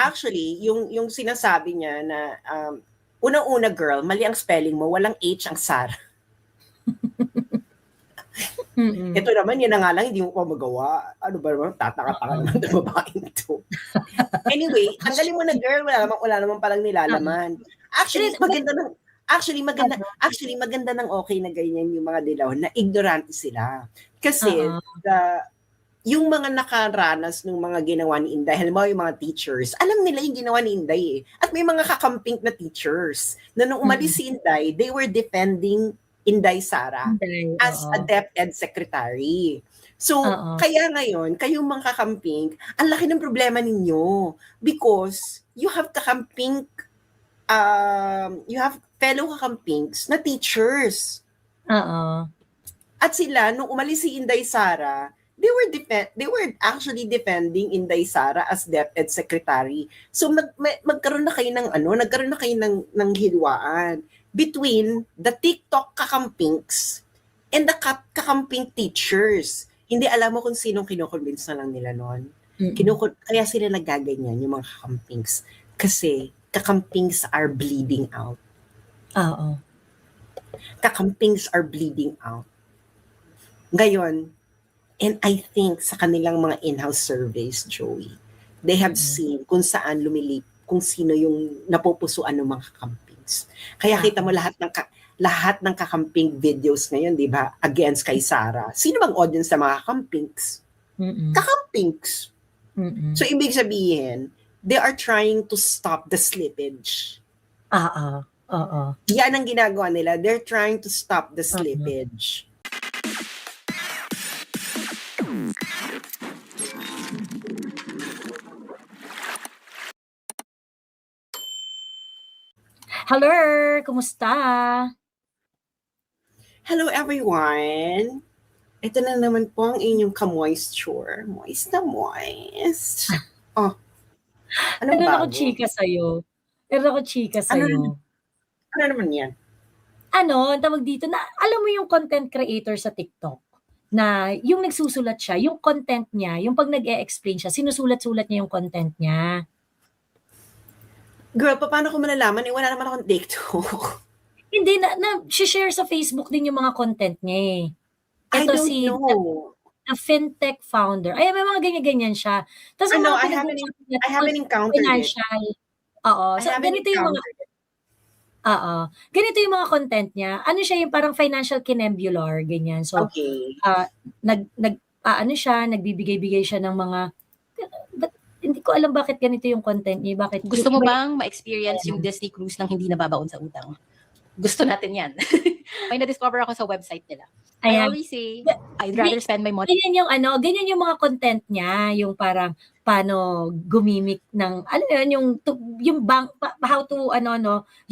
Actually, yung sinasabi niya na unang-una girl, mali ang spelling mo, walang H ang Sara. Ito naman, yan na nga lang, hindi mo pa magawa. Ano ba naman, tataka-taka naman ng babaeng to. Anyway, tanggalin mo na girl, wala naman palang nilalaman. Actually, maganda ng okay na ganyan yung mga dilaw na ignorante sila. Kasi, yung mga nakaranas ng mga ginawa ni Inday, halimbawa yung mga teachers, alam nila yung ginawa ni Inday eh. At may mga kakamping na teachers na nung umalis si Inday, they were defending Inday Sara as a DepEd secretary. So, kaya ngayon, kayong mga kakamping, ang laki ng problema ninyo because you have kakamping, you have fellow kakampings na teachers. At sila, nung umalis si Inday Sara, they were actually defending Inday Sara as DepEd secretary. So nagkaroon na kayo ng hilwaan between the TikTok kakampings and the kakamping teachers. Hindi alam mo kung sinong kinoconvince na lang nila noon. Kaya sila nagaganyan, yung mga kakampings. Kasi kakampings are bleeding out. Kakampings are bleeding out. Ngayon, and I think sa kanilang mga in-house surveys, Joey, they have seen kung saan kung sino yung napupusuan ng mga kakampings. Kaya kita mo lahat ng kakamping videos ngayon, di ba, against kay Sara. Sino bang audience sa mga kakampings? Kakampings. So, ibig sabihin, they are trying to stop the slippage. Yan ang ginagawa nila. They're trying to stop the slippage. Hello, kumusta? Hello everyone. Ito na naman po ang inyong ka-moisture. Moist na moist. Anong bago? Ako chika sa'yo. Ano naman yan? Tawag dito na, alam mo yung content creator sa TikTok na yung nagsusulat siya, yung content niya, yung pag nag-e-explain siya, sinusulat-sulat niya yung content niya. Girl, paano ko malalaman? Wala naman akong TikTok. Hindi, share sa Facebook din yung mga content niya eh. I don't know. The fintech founder. Ay, may mga ganyan-ganyan siya. Tapos I haven't encountered financial. So, ganito yung mga ganito yung mga content niya. Ano siya yung parang financial kinembular, ganyan. So, nagbibigay-bigay siya ng mga hindi ko alam bakit ganito yung content niya. Bakit gusto mo bang ma-experience yung Disney cruise nang hindi nababaon sa utang? Gusto natin yan. May na-discover ako sa website nila. I always say, I'd rather spend my money. Ganyan yung mga content niya, yung parang paano gumimik ng yung bank, how to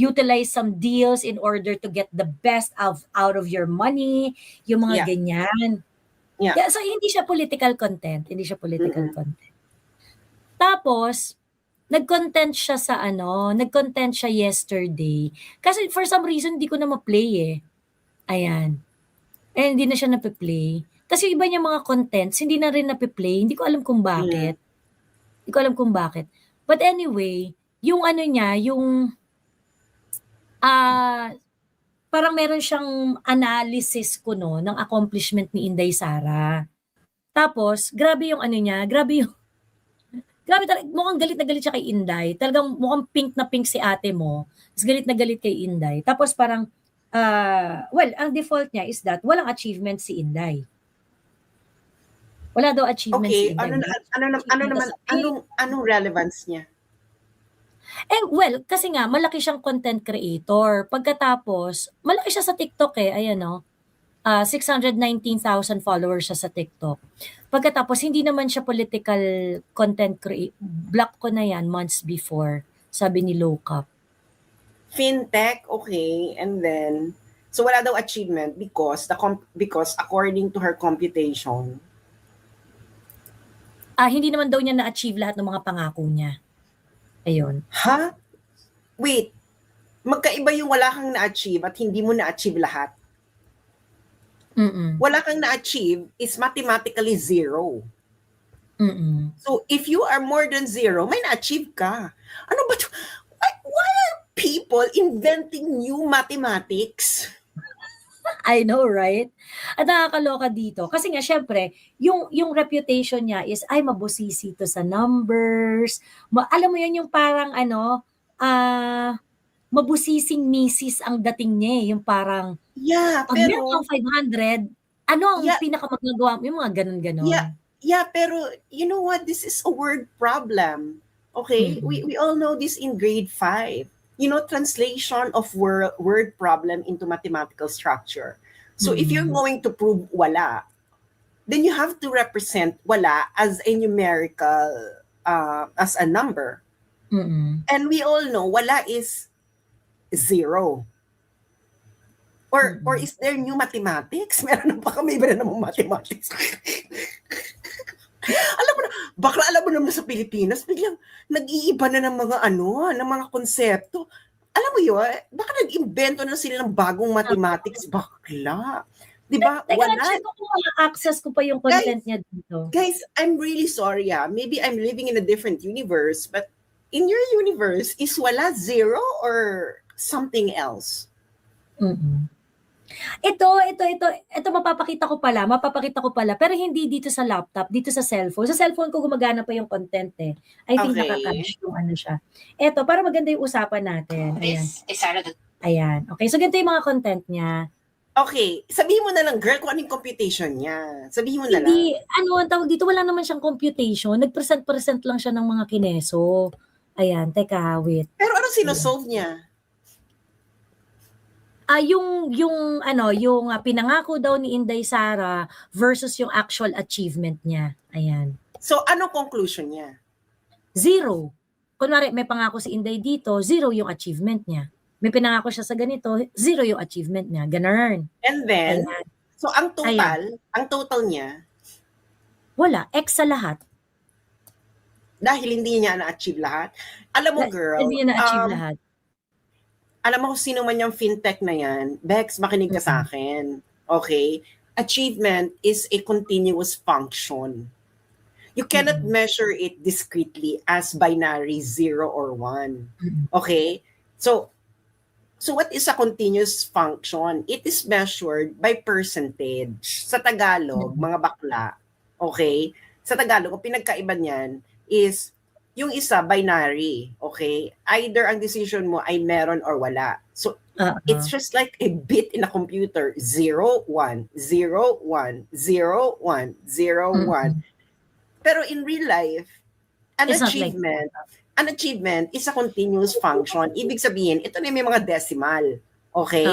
utilize some deals in order to get the best out of your money, yung mga ganyan. So hindi siya political content, content. Tapos nag-content siya yesterday. Kasi for some reason, hindi ko na ma-play eh. Ayan. Hindi na siya nape-play. Kasi iba niya mga contents, hindi na rin nape-play. Hindi ko alam kung bakit. But anyway, yung niya, yung parang meron siyang analysis ng accomplishment ni Inday Sara. Tapos, grabe yung mukhang galit na galit siya kay Inday. Talagang mukhang pink na pink si ate mo. Tapos galit na galit kay Inday. Tapos parang, ang default niya is that walang achievement si Inday. Wala daw achievement si Inday. Anong relevance niya? Kasi nga, malaki siyang content creator. Pagkatapos, malaki siya sa TikTok eh. Ayan 619,000 followers siya sa TikTok. Pagkatapos, hindi naman siya political content creator. Block ko na yan months before, sabi ni Locap. Fintech, okay. And then, so wala daw achievement because according to her computation, hindi naman daw niya na-achieve lahat ng mga pangako niya. Ayun. Ha? Wait. Magkaiba yung wala kang na-achieve at hindi mo na-achieve lahat. Wala kang na-achieve is mathematically zero. Mm-mm. So if you are more than 0, may na-achieve ka. Ano ba 'to? Why are people inventing new mathematics? I know, right? At nakakaloka dito. Kasi nga, syempre, yung reputation niya is, ay, mabusisi to sa numbers. Alam mo yun, yung parang mabusising misis ang dating niya eh. Yung parang, Yeah, pag meron pero kang 500, ano ang yeah, pinakamagagawa mo? Yung mga ganun-ganon. yeah, pero you know what? This is a word problem. Okay? Mm-mm. We all know this in grade 5. You know, translation of word problem into mathematical structure. So if you're going to prove wala, then you have to represent wala as a numerical, as a number. Mm-mm. And we all know wala is 0. Or is there new mathematics? Meron na ba kami iba na namang mathematics? Alam mo na, bakla alam mo naman sa Pilipinas, biglang nag-iiba na ng mga ng mga konsepto. Alam mo yun, baka nag-invento na sila ng bagong mathematics, bakla. Di ba? Teka lang, Wala. check ko kung access ko pa yung content niya dito. Guys, I'm really sorry. Maybe I'm living in a different universe, but in your universe, is wala 0 or something else? Mm-mm. Ito, mapapakita ko pala, pero hindi dito sa laptop, dito sa cellphone. Sa cellphone ko gumagana pa yung content eh. I think Okay. nakaka-cache yung siya. Ito, para maganda yung usapan natin. Ayan. Ayan. Okay, so ganito yung mga content niya. Okay, sabihin mo na lang, girl, kung anong computation niya. Sabihin mo na lang. Hindi, ang tawag dito, wala naman siyang computation. Nag-present lang siya ng mga kineso. Ayan, teka, wait. Pero ano sinosolve niya? Yung pinangako daw ni Inday Sara versus yung actual achievement niya. Ayan. So, anong conclusion niya? 0. Kunwari, may pangako si Inday dito, 0 yung achievement niya. May pinangako siya sa ganito, 0 yung achievement niya. Ganun. And then, Ayan. so ang total niya, Wala. X sa lahat. dahil hindi niya na-achieve lahat. Alam mo, girl, Hindi niya na-achieve lahat. alam mo kung sino man yung fintech na yan, Bex, makinig ka sa akin. Okay? Achievement is a continuous function. You cannot measure it discretely as binary 0 or 1. Okay? So what is a continuous function? It is measured by percentage. Sa Tagalog, mga bakla, okay? Sa Tagalog, ang pinagkaiba niyan is yung isa, binary, okay? Either ang decision mo ay meron or wala. So, it's just like a bit in a computer. 0, 1, 0, 1, 0, 1, 0, 1. Pero in real life, an achievement is a continuous function. Ibig sabihin, ito na may mga decimal. Okay?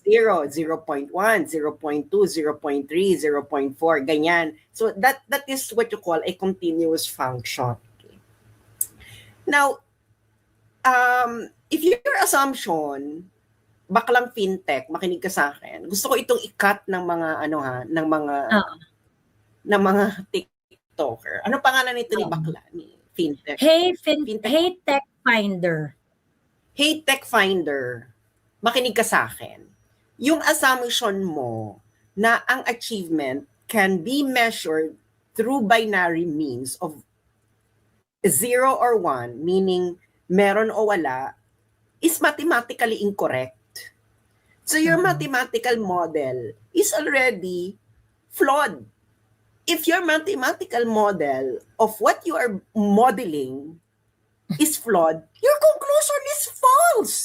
0, 0.1, 0.2, 0.3, 0.4, ganyan. So that is what you call a continuous function. Okay. Now, if your assumption, baklang fintech, makinig ka sa akin. Gusto ko itong i-cut ng mga ng mga TikToker. Ano pangalan nito ni bakla ni fintech? Hey Tech Finder. Hey Tech Finder. Makinig ka sa akin. Yung assumption mo na ang achievement can be measured through binary means of 0 or 1, meaning meron o wala, is mathematically incorrect. So your mathematical model is already flawed. If your mathematical model of what you are modeling is flawed, your conclusion is false.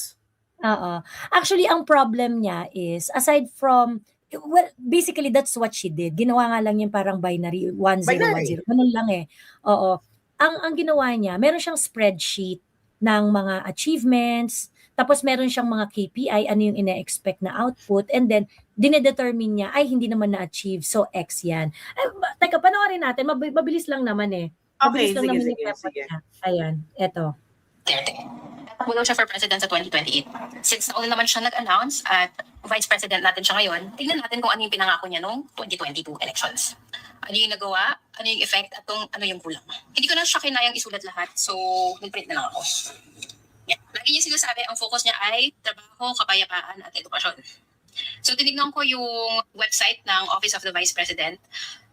Actually, ang problem niya is, aside from, well, basically, that's what she did. Ginawa nga lang yung parang binary, 1, 0, 1, 0. Ganun lang eh. Oo. Ang ginawa niya, meron siyang spreadsheet ng mga achievements, tapos meron siyang mga KPI, ano yung ina-expect na output, and then, dinedetermine niya, ay, hindi naman na-achieve, so X yan. Teka, panoorin natin, mabilis lang naman eh. Mabilis lang naman yung effort niya. Ayan, eto. Tatakbo daw siya for president sa 2028. Since nauna naman siya nag-announce at vice president natin siya ngayon, tingnan natin kung ano yung pinangako niya noong 2022 elections. Ano yung nagawa, ano yung effect, at ano yung kulang. Hindi ko na siya kinayang isulat lahat, so nag-print na lang ako. Yeah. Lagi niya sinasabi, ang focus niya ay trabaho, kapayapaan, at edukasyon. So tinignan ko yung website ng Office of the Vice President.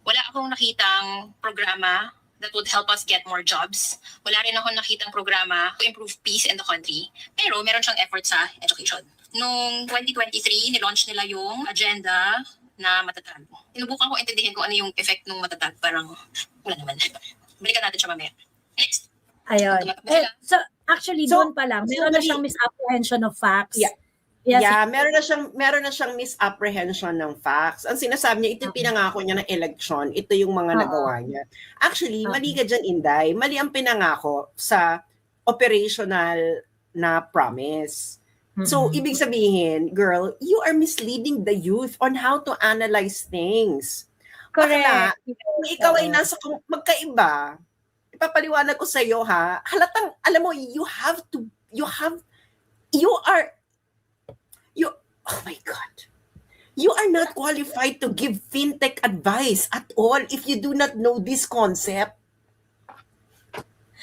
Wala akong nakitang programa that would help us get more jobs. Wala rin ako nakitang programa to improve peace in the country. Pero meron siyang effort sa education. Noong 2023, nilaunch nila yung agenda na matatag. Sinubukan ko intindihin kung ano yung effect ng matatag. Parang wala naman. Balikan natin siya mamaya. Next. Ayun. So, actually, So, doon pa lang, meron na siyang misapprehension of facts. Yeah. Yes. Yeah, meron na siyang misapprehension ng facts. Ang sinasabi niya, ito yung pinangako niya ng election, ito yung mga nagawa niya. Actually, mali ka dyan, Inday. Mali ang pinangako sa operational na promise. So, ibig sabihin, girl, you are misleading the youth on how to analyze things. Correct. Kung ikaw ay nasa magkaiba, ipapaliwanag ko sa iyo ha, halatang, alam mo, oh my God. You are not qualified to give fintech advice at all if you do not know this concept.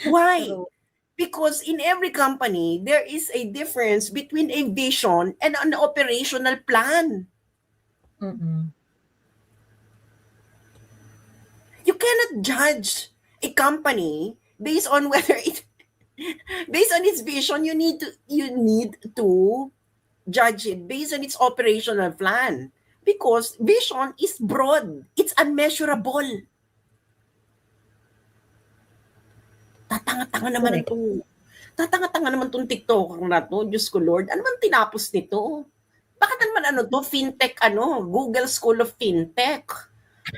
Why? Because in every company, there is a difference between a vision and an operational plan. You cannot judge a company based on whether based on its vision. You need to judge it based on its operational plan, because vision is broad, it's unmeasurable. Tatanga-tanga naman itong TikToker na to. Diyos ko Lord, ano man tinapos nito? Bakit naman fintech, Google School of Fintech.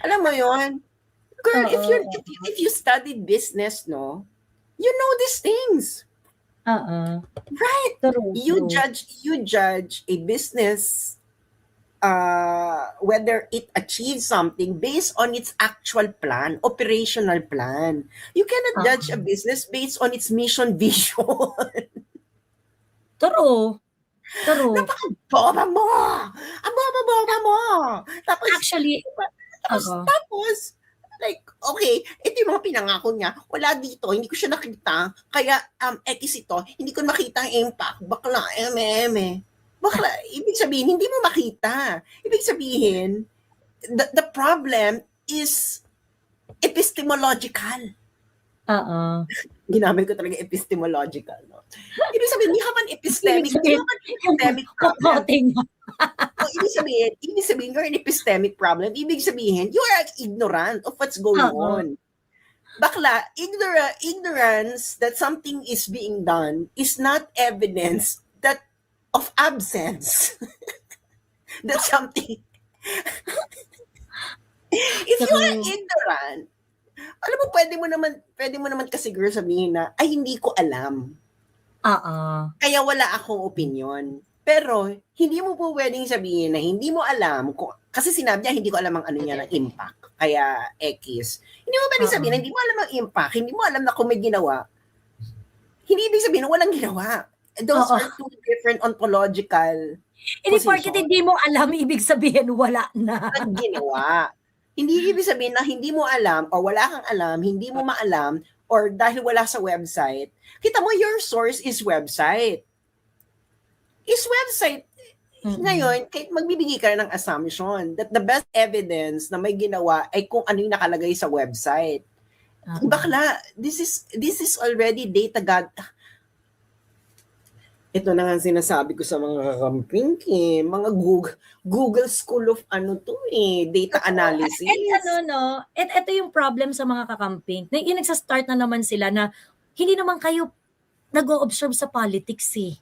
Alam mo yon, girl, if you studied business, no, you know these things. Right. You judge a business whether it achieves something based on its actual plan, operational plan. You cannot judge a business based on its mission, vision. True. Napaka-boba mo! Ang boba mo! Tapos, Actually, tapos, like, okay, ito yung mga pinangako niya. Wala dito, hindi ko siya nakita. Kaya, X ito, hindi ko makita ang impact. Bakla, Bakla, ibig sabihin, hindi mo makita. Ibig sabihin, the problem is epistemological. Ginamit ko talaga epistemological, no? Ibig sabihin, you have an epistemic problem. Ibig sabihin, you're an epistemic problem. Ibig sabihin, you are ignorant of what's going on. Bakla, ignorance that something is being done is not evidence of absence. That something. If you are ignorant, alam mo, pwede mo naman kasi girl sabihin na, ay, hindi ko alam. Kaya wala akong opinion. Pero, hindi mo po pwedeng sabihin na hindi mo alam, kasi sinabi niya, hindi ko alam ang ano niya ng impact. Kaya, X. Hindi mo pwedeng sabihin na hindi mo alam ang impact, hindi mo alam na kung may ginawa. Hindi ibig sabihin na walang ginawa. Those are two different ontological Hindi porket hindi mo alam, ibig sabihin wala na. Ginawa. Hindi ibig sabihin na hindi mo alam o wala kang alam, hindi mo maalam, or dahil wala sa website. Kita mo, your source is website. Is website. Ngayon, kahit magbibigay ka ng assumption that the best evidence na may ginawa ay kung ano yung nakalagay sa website. Bakla, this is already data god. Ito na nga sinasabi ko sa mga kakamping, mga Google School of data analysis. Ito yung problem sa mga kakamping. Yung nagsa-start na naman sila na hindi naman kayo nag-o-observe sa politics eh.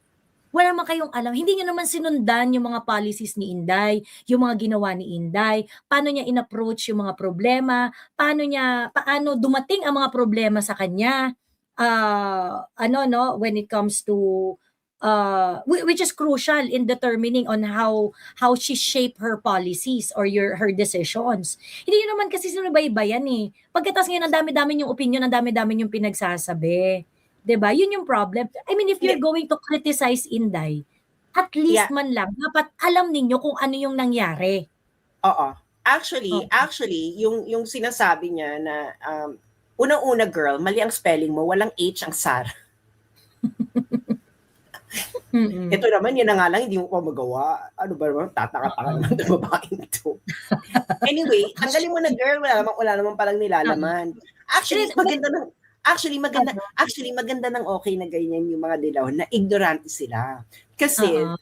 Wala naman kayong alam. Hindi nyo naman sinundan yung mga policies ni Inday, yung mga ginawa ni Inday, paano niya in-approach yung mga problema, paano dumating ang mga problema sa kanya, when it comes to which is crucial in determining on how she shape her policies or her decisions. Hindi naman kasi sinubaybayan eh. Pagkatapos ngayon, ang dami-dami yung opinion, ang dami-dami yung pinagsasabi. 'Di ba? Yun yung problem. I mean, if you're going to criticize Inday, at least man lang, dapat alam ninyo kung ano yung nangyari. Oo. Actually, yung sinasabi niya na unang-una girl, mali ang spelling mo, walang H ang Sara. Ito naman, yun na nga lang, hindi mo pa magawa. Ano ba naman, tataka-taka naman ng babaeng ito. Anyway, tanggalin mo na girl, wala naman palang nilalaman. Actually, Pero maganda ano, actually maganda ng okay na ganyan yung mga dilaw na ignorante sila. Kasi oo,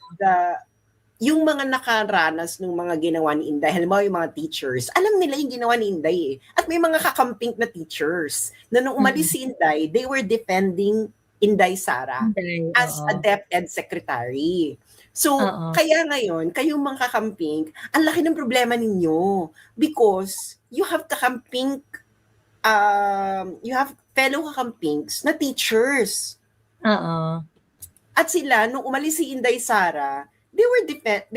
yung mga nakaranas ng mga ginawa ni Inday, halimbawa yung mga teachers, alam nila yung ginawa ni Inday eh. At may mga kakamping na teachers na nung mm. umalis si Inday, they were defending Inday Sara Hindi, as a oo, DepEd secretary. So, oo, kaya ngayon, kayong mga kakamping, ang laki ng problema ninyo because you have fellow kakampings na teachers. oo, At sila, nung umalis si Inday Sara, they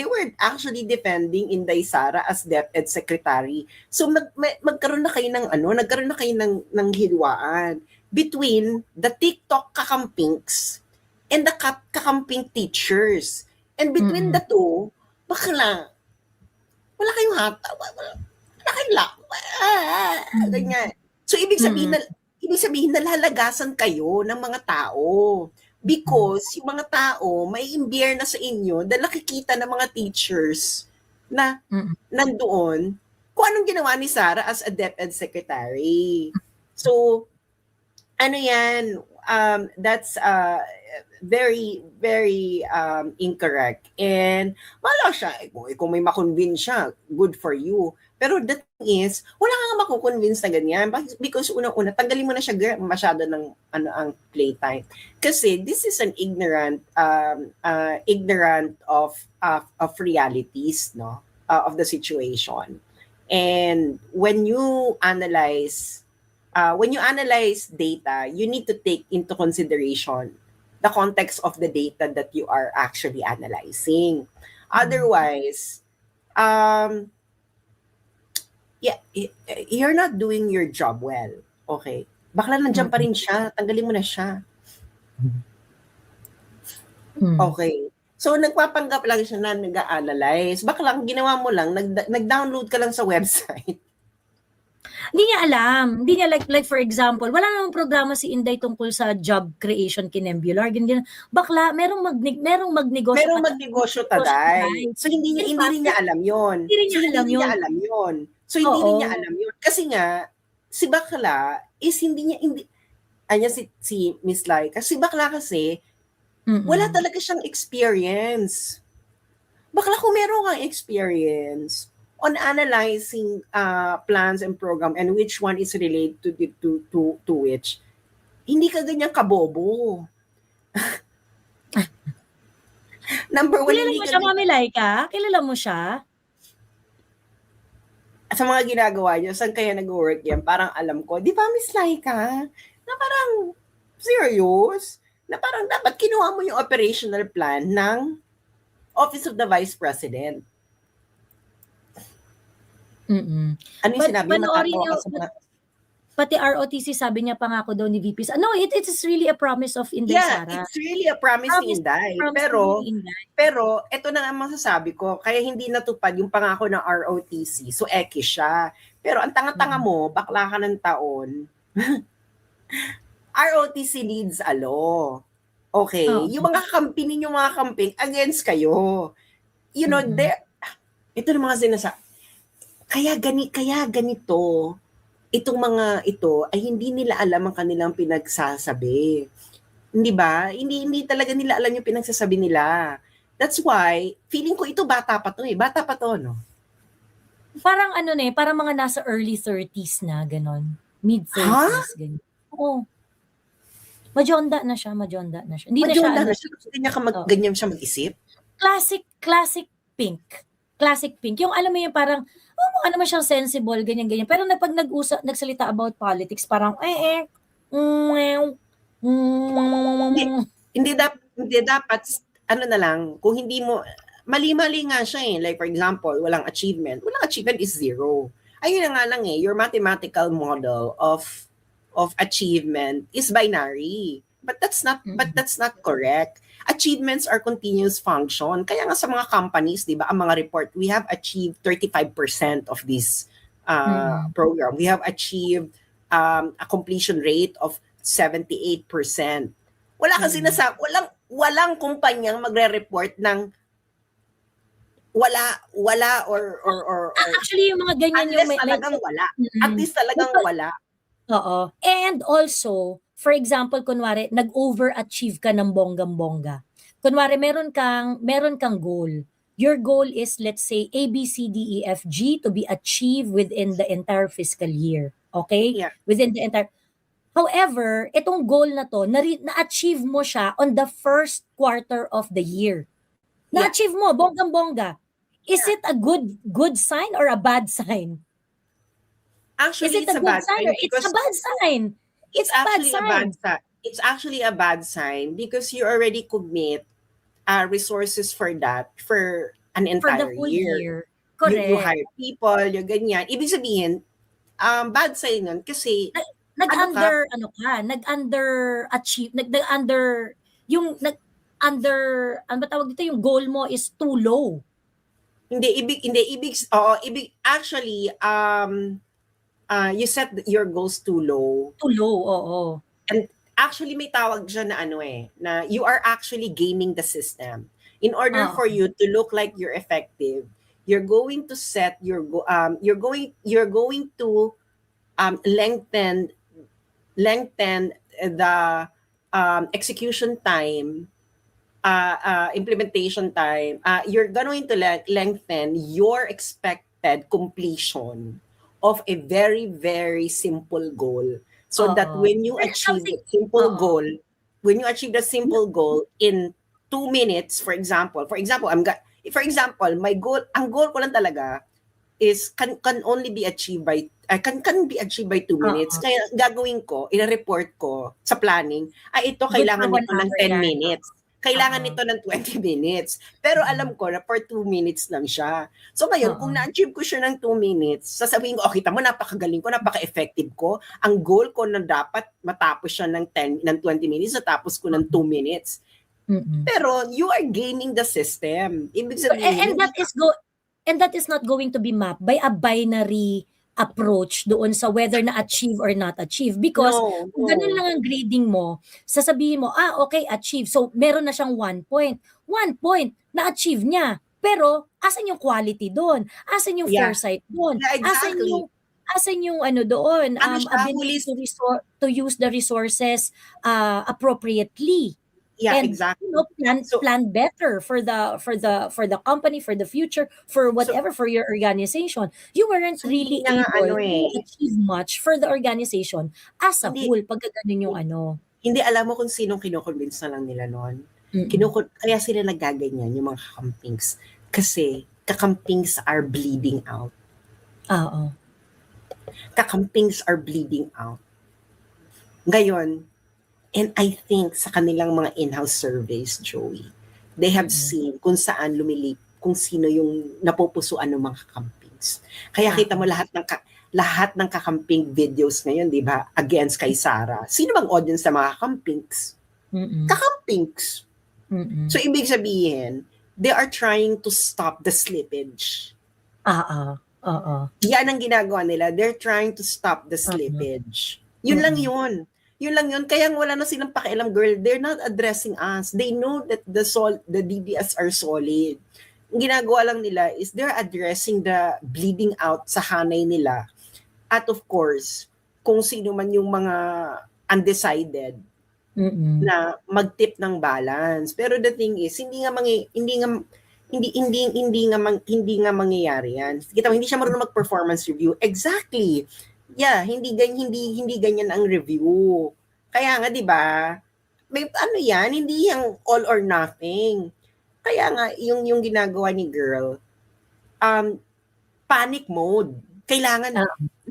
were actually defending Inday Sara as DepEd secretary. So magkaroon na kayo nagkaroon na kayo ng hilwaan between the TikTok kakampings and the kakamping teachers. And between mm, the two, bakla, wala kayong wala kayong ganyan. So mm, ibig sabihin nalalagasan kayo ng mga tao. Because yung mga tao, may imbiyer na sa inyo dahil nakikita ng mga teachers na mm, nandoon kung anong ginawa ni Sara as a DepEd secretary. So, ano yan, that's very, very incorrect. And wala siya, kung may makonvince siya, good for you. Pero the thing is, wala kang makukonvince na ganyan. Because unang-una, tanggalin mo na siya, girl, masyado ng ang playtime. Kasi this is an ignorant of realities, no? Of the situation. And when you analyze data, you need to take into consideration the context of the data that you are actually analyzing. Otherwise, you're not doing your job well. Okay? Bakla nandiyan pa rin siya. Tanggalin mo na siya. mm. Okay. So, nagpapanggap lang siya na nag-a-analyze. Baklang ginawa mo lang, nag-download ka lang sa website. Hindi niya alam. Hindi niya like for example, wala namang programa si Inday tungkol sa job creation kinembular. Ganyan. Bakla, merong magnegosyo Merong ka- magnegosyo taday. taday. So, hindi Diba? rin niya alam yon. Hindi rin niya alam yun. So, hindi Oo. rin niya alam yun. Kasi nga, si Bakla is si Miss Laika, si Bakla kasi, wala talaga siyang experience. Bakla kung meron kang experience on analyzing plans and program and which one is related to which, hindi ka ganyan kabobo. Number one, Kilala hindi mo ka siya, Mami Laika? Kilala mo siya? sa mga ginagawa niyo, saan kaya nag-work yan? Parang alam ko, di ba Miss Laika? Na parang, serious? Na parang dapat kinuha mo yung operational plan ng Office of the Vice President. Mm-mm. Ano yung sinabi? Panoorin Matatawa niyo, ka sa mga... pati ROTC sabi niya pangako daw ni VP. No, it is really a promise of Inday Yeah, Sara. it's really a promise ni Inday. Pero, ito na ang masasabi ko, kaya hindi natupad yung pangako ng ROTC. So, eki siya. Pero ang tanga-tanga mo, bakla ka ng taon, ROTC needs a law. Okay? Yung mga kampi ninyo, mga kamping, against kayo. You know, ito na mga sinasa. Kaya ganito, itong mga ito ay hindi nila alam ang kanilang pinagsasabi. Hindi ba? Hindi talaga nila alam yung pinagsasabi nila. That's why, feeling ko ito bata pa to eh. Bata pa to, no? Parang parang mga nasa early 30s na, ganon. Mid-30s, ganyan. Oo. Majonda na siya. Hindi Majonda na siya. ganyan siya mag-isip? Classic pink. Classic pink. Yung alam mo yung parang, mukha naman siyang sensible, ganyan. Pero pag nagsalita about politics, parang, Hindi dapat, ano na lang, kung hindi mo, mali-mali nga siya eh. Like for example, walang achievement. Walang achievement is zero. Ayun na nga lang eh, your mathematical model of achievement is binary. But that's not correct. Achievements are continuous function. Kaya nga sa mga companies, di ba, ang mga report, we have achieved 35% of this program. We have achieved a completion rate of 78%. Wala kasi walang kumpanyang magre-report ng wala or actually yung mga ganyan at least talagang wala. At least talagang wala. Oo. And also, for example, kunwari, nag-overachieve ka ng bonggang-bongga. Kunwari, meron kang goal. Your goal is, let's say, A, B, C, D, E, F, G to be achieved within the entire fiscal year. Okay? Yeah. Within the entire... However, itong goal na to, na-achieve mo siya on the first quarter of the year. Yeah. Na-achieve mo, bonggang-bongga. Is Yeah. it a good sign or a bad sign? Actually, Is it it's a a good bad sign sign or it's because a bad sign? It's a bad actually a sign. bad sign. It's actually a bad sign because you already commit resources for that for an For the entire full year. year. You Correct. hire people, yung ganyan. Ibig sabihin, bad sign nun kasi Nag-under, nag-underachieve, nag-under, yung nag-under, ano ba tawag dito, yung goal mo is too low. ibig actually you set your goals too low. Too low, oo. And actually may tawag dyan na na you are actually gaming the system. In order Oo. for you to look like you're effective, you're going to set your you're going to lengthen the execution time, implementation time. You're going to lengthen your expected completion of a very, very simple goal. So that Oo. when you There's achieve something- the simple Oo. goal, when you achieve the simple goal in 2 minutes, for example, ang goal ko lang talaga is can only be achieved by can be achieved by 2 minutes. Oo. Kaya gagawin ko, i-report ko sa planning, ito Good kailangan for 1 nito ng hour 10 yan. minutes. Kailangan Oo. nito ng 20 minutes. Pero alam ko na for 2 minutes lang siya. So ngayon, kung Oo. na-achieve ko siya ng 2 minutes, sasabihin ko, kita mo, napakagaling ko, napaka-effective ko. Ang goal ko na dapat matapos siya ng 20 minutes, natapos ko ng 2 minutes. Mm-mm. Pero you are gaming the system. Ibig So, sabihin, and that is not going to be mapped by a binary approach doon sa whether na-achieve or not achieve. Because kung ganun lang ang grading mo, sasabihin mo, okay, achieve. So, meron na siyang 1 point. 1 point, na-achieve niya. Pero, asan yung quality doon? Asan yung Yeah. foresight doon? Yeah, exactly. Asan yung ano doon? Ano siya, Ability to use the resources appropriately. Yeah, And exactly. Plan better for the company, for the future, for whatever, for your organization. You weren't really able to achieve much for the organization as a whole pag ganun yung Hindi alam mo kung sinong kino-convince na lang nila noon. Kaya sila nagaganyan yung mga kakampings kasi kakampings are bleeding out. Oo. Kakampings are bleeding out. Ngayon, and I think sa kanilang mga in-house surveys, Joey, they have seen kung saan kung sino yung napupusuan ng mga kakampings. Kaya kita mo lahat ng kakamping videos ngayon, di ba, against kay Sara. Sino bang audience sa mga kakampings? Kakampings. So, ibig sabihin, they are trying to stop the slippage. Yan ang ginagawa nila. They're trying to stop the slippage. Yun lang yun. Yun lang yun. Kaya wala na silang pakialam, girl. They're not addressing us. They know that the DBS are solid. Ang ginagawa lang nila is they're addressing the bleeding out sa hanay nila. At of course, kung sino man yung mga undecided na mag-tip ng balance. Pero the thing is, hindi nga mangyayari yan. Kita mo, hindi siya marunong mag-performance review. Exactly. Yeah, hindi ganyan ang review. Kaya nga, 'di ba? May yan, hindi yang all or nothing. Kaya nga yung ginagawa ni girl, panic mode. Kailangan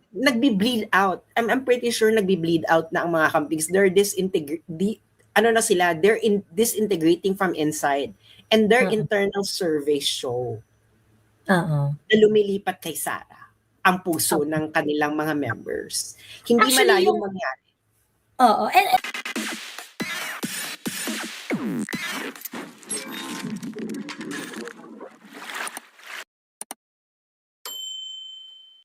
nagbi-bleed out. I'm pretty sure nagbi-bleed out na ang mga campings. They're disintegrating from inside. And their internal surveys show na lumilipat kay Sara ang puso ng kanilang mga members. Hindi Actually, malayong mangyari. And